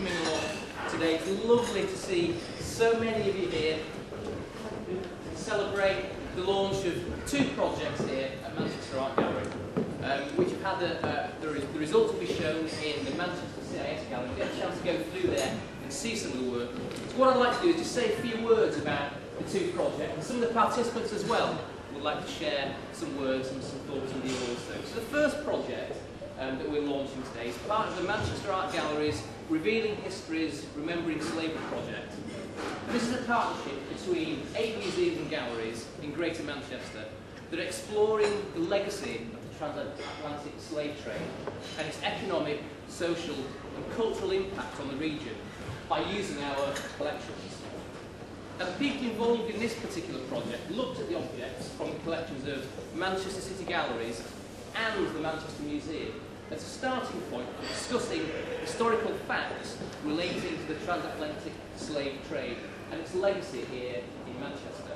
coming along today. It's lovely to see so many of you here to celebrate the launch of two projects here at Manchester Art Gallery, which have had the results will be shown in the Manchester CIS Gallery. Get a chance to go through there and see some of the work. So what I'd like to do is just say a few words about the two projects, and some of the participants as well would like to share some words and some thoughts with you also. So the first project that we're launching today is part of the Manchester Art Gallery's Revealing Histories, Remembering Slavery project. And this is a partnership between 8 museums and galleries in Greater Manchester that are exploring the legacy of the transatlantic slave trade and its economic, social and cultural impact on the region by using our collections. Now, the people involved in this particular project looked at the objects from the collections of Manchester City Galleries and the Manchester Museum as a starting point for discussing historical facts relating to the transatlantic slave trade and its legacy here in Manchester.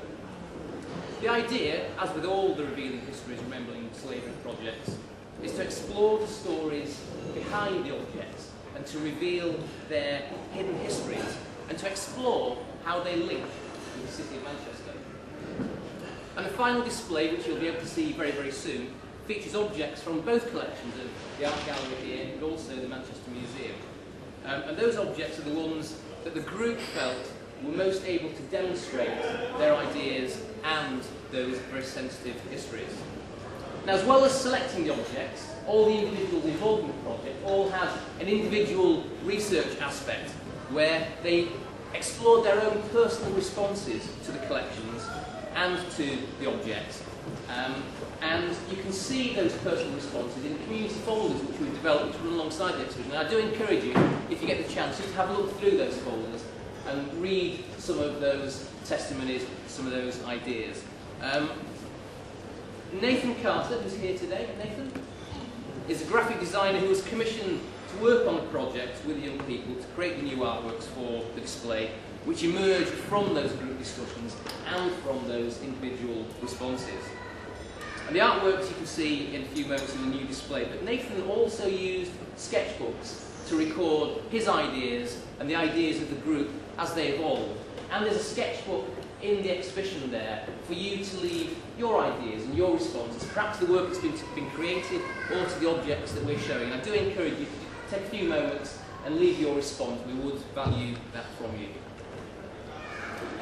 The idea, as with all the Revealing Histories, Remembering Slavery projects, is to explore the stories behind the objects and to reveal their hidden histories and to explore how they link with the city of Manchester. And the final display, which you'll be able to see very, very soon, features objects from both collections of the Art Gallery here and also the Manchester Museum. And those objects are the ones that the group felt were most able to demonstrate their ideas and those very sensitive histories. Now, as well as selecting the objects, all the individuals involved in the project all had an individual research aspect where they explored their own personal responses to the collections and to the objects. And you can see those personal responses in the community folders which we've developed, which run alongside the exhibition. And I do encourage you, if you get the chance, just to have a look through those folders and read some of those testimonies, some of those ideas. Nathan Carter, who's here today, Nathan, is a graphic designer who was commissioned to work on the project with young people to create the new artworks for the display, which emerged from those group discussions and from those individual responses. And the artworks you can see in a few moments in the new display, but Nathan also used sketchbooks to record his ideas and the ideas of the group as they evolved. And there's a sketchbook in the exhibition there for you to leave your ideas and your responses, perhaps the work that's been created or to the objects that we're showing. And I do encourage you to take a few moments and leave your response. We would value that from you.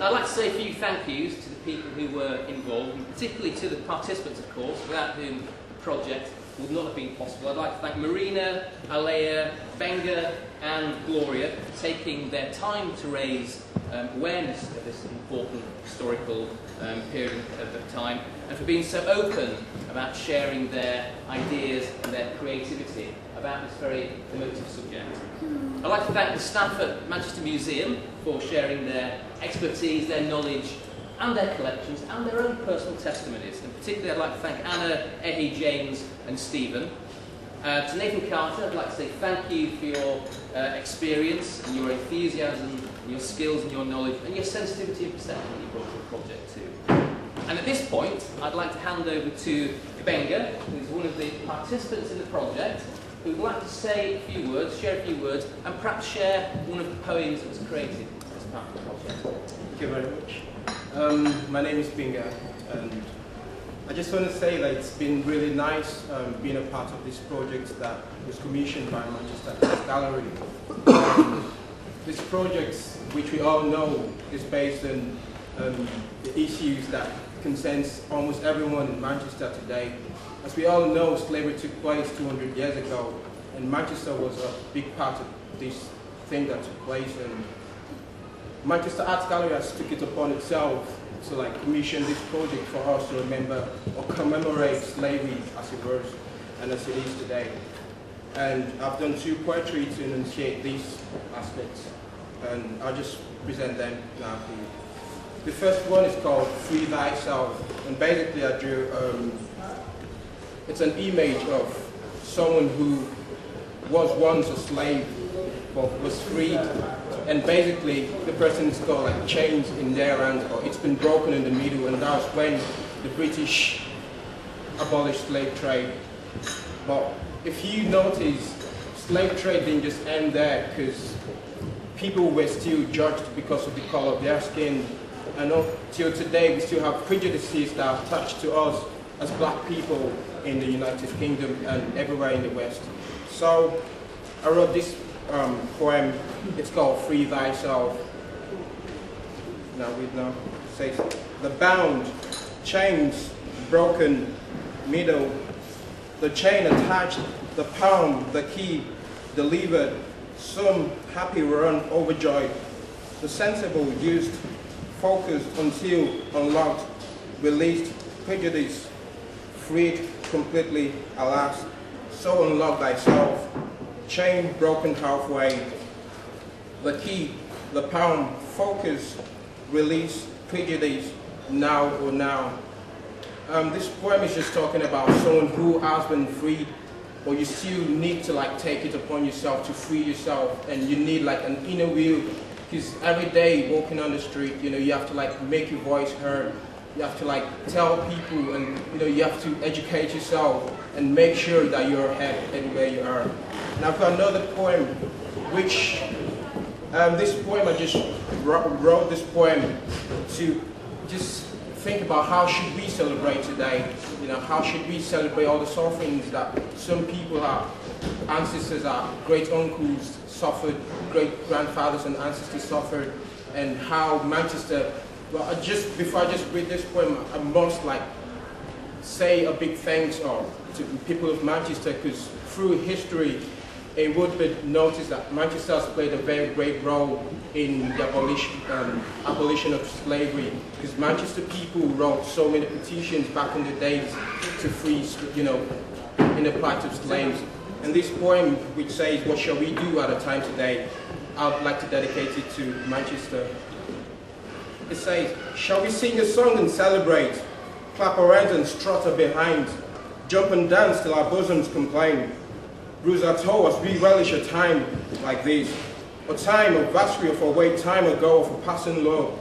I'd like to say a few thank yous to the people who were involved, and particularly to the participants, of course, without whom the project would not have been possible. I'd like to thank Marina, Alea, Benga and Gloria for taking their time to raise awareness of this important historical period of time, and for being so open about sharing their ideas and their creativity about this very emotive subject. I'd like to thank the staff at Manchester Museum for sharing their expertise, their knowledge and their collections and their own personal testimonies. And particularly I'd like to thank Anna, Eddie, James and Stephen. To Nathan Carter, I'd like to say thank you for your experience and your enthusiasm and your skills and your knowledge and your sensitivity and perception that you brought to the project too. And at this point, I'd like to hand over to Benga, who's one of the participants in the project, who would like to say a few words, share a few words, and perhaps share one of the poems that was created as part of the project. Thank you very much. My name is Benga, and I just want to say that it's been really nice being a part of this project that was commissioned by Manchester Art Gallery. This project, which we all know, is based on the issues that concerns almost everyone in Manchester today. As we all know, slavery took place 200 years ago, and Manchester was a big part of this thing that took place. And Manchester Art Gallery has took it upon itself to commission this project for us to remember or commemorate slavery as it was and as it is today. And I've done 2 poetry to enunciate these aspects, and I'll just present them now for you. The first one is called Free Thyself, and basically I drew it's an image of someone who was once a slave but was freed, and basically the person is got chains in their hands, or it's been broken in the middle, and that was when the British abolished slave trade. But if you notice, slave trade didn't just end there, because people were still judged because of the color of their skin. And until today, we still have prejudices that are attached to us as black people in the United Kingdom and everywhere in the West. So I wrote this poem. It's called Free Thyself. Now read now. It says, the bound, chains broken, middle, the chain attached, the palm, the key, delivered, some happy run overjoyed, the sensible used, focused until unlocked, released, prejudice, freed completely, alas, so unlock thyself, chain broken halfway, the key, the palm, focus, release, prejudice, now or now. This poem is just talking about someone who has been freed, but you still need to like take it upon yourself to free yourself, and you need like an inner wheel, because every day walking on the street, you know, you have to like make your voice heard. You have to like tell people, and you know, you have to educate yourself and make sure that you're ahead anywhere you are. And I've got another poem, which this poem I just wrote this poem to just think about how should we celebrate today. You know, how should we celebrate all the sufferings that some people, our ancestors, our great uncles suffered, great grandfathers and ancestors suffered, and how Manchester. Well, before I just read this poem, I must like say a big thanks to the people of Manchester, because through history, it would be noticed that Manchester has played a very great role in the abolition of slavery, because Manchester people wrote so many petitions back in the days to free, you know, in the plight of slaves. And this poem, which says, what shall we do at a time today, I'd like to dedicate it to Manchester. It says, shall we sing a song and celebrate, clap our hands and strut behind, jump and dance till our bosoms complain, bruise our toe as we relish a time like this, a time of vastly of away time ago of a passing love?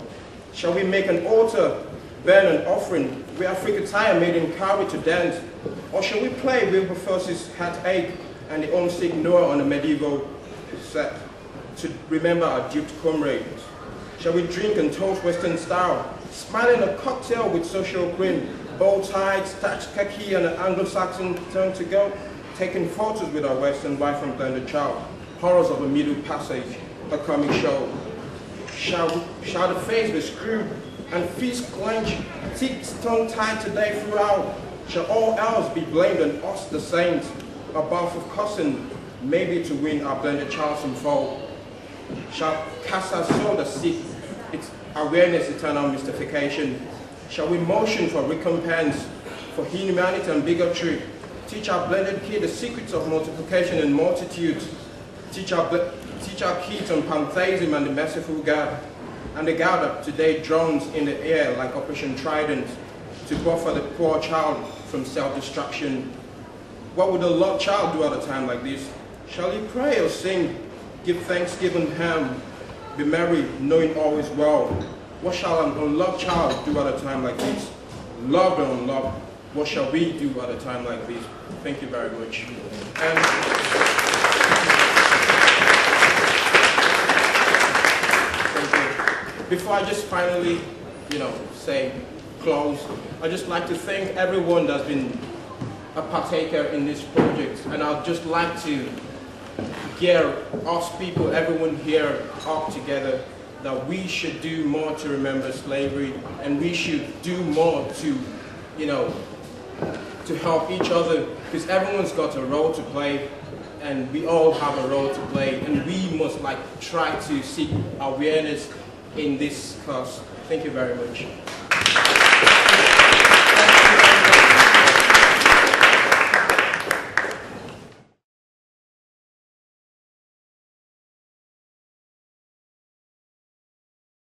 Shall we make an altar, burn an offering, where Africa made in carry to dance, or shall we play Wilberforce's heartache and the homesick Noah on a medieval set to remember our duped comrades? Shall we drink and toast Western style, smiling a cocktail with social cream, bow tied, starched khaki and an Anglo-Saxon turn to go, taking photos with our Western wife and blended child, horrors of a middle passage, a comic show. Shall the face be screwed and fists clenched, teeth tongue-tied today throughout? Shall all else be blamed and us the saints, above of cussing, maybe to win our blended child some fold? Shall cast our soul the seek its awareness, eternal mystification? Shall we motion for recompense, for humanity and bigotry? Teach our blended kid the secrets of multiplication and multitudes. Teach our kids on pantheism and the merciful God. And the God that today drones in the air like Operation Trident to buffer the poor child from self-destruction. What would a loved child do at a time like this? Shall he pray or sing? Give thanksgiving hymn, be merry, knowing all is well. What shall an unloved child do at a time like this? Loved or unloved, what shall we do at a time like this? Thank you very much. And thank you. Before I just finally, you know, say close, I'd just like to thank everyone that's been a partaker in this project, and I'd just like to get us people, everyone here, up together, that we should do more to remember slavery, and we should do more to, you know, to help each other, because everyone's got a role to play, and we all have a role to play, and we must like try to seek awareness in this cause. Thank you very much.